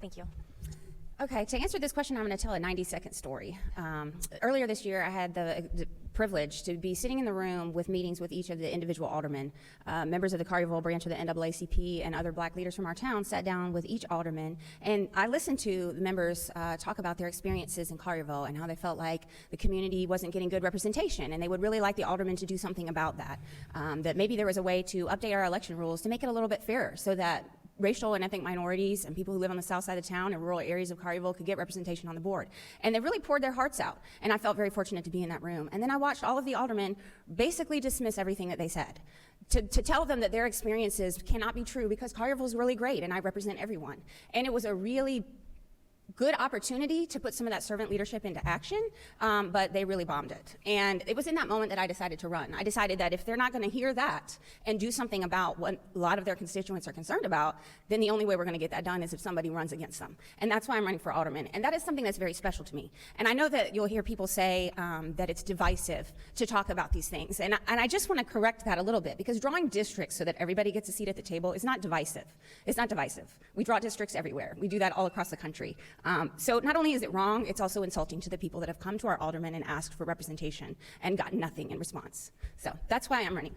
Thank you. Okay, to answer this question, I'm going to tell a 90-second story. Earlier this year, I had the privilege to be sitting in the room with meetings with each of the individual aldermen. Members of the Collierville branch of the NAACP and other black leaders from our town sat down with each alderman, and I listened to the members talk about their experiences in Collierville and how they felt like the community wasn't getting good representation, and they would really like the alderman to do something about that. That maybe there was a way to update our election rules to make it a little bit fairer so that racial and ethnic minorities and people who live on the south side of town and rural areas of Collierville could get representation on the board. And they really poured their hearts out, and I felt very fortunate to be in that room. And then I watched all of the aldermen basically dismiss everything that they said, to tell them that their experiences cannot be true because Collierville is really great and I represent everyone. And it was a really good opportunity to put some of that servant leadership into action, but they really bombed it. And it was in that moment that I decided to run. I decided that if they're not going to hear that and do something about what a lot of their constituents are concerned about, then the only way we're going to get that done is if somebody runs against them. And that's why I'm running for alderman. And that is something that's very special to me. And I know that you'll hear people say that it's divisive to talk about these things. And I just want to correct that a little bit, because drawing districts so that everybody gets a seat at the table is not divisive. It's not divisive. We draw districts everywhere. We do that all across the country. So not only is it wrong, it's also insulting to the people that have come to our aldermen and asked for representation and gotten nothing in response. So that's why I'm running.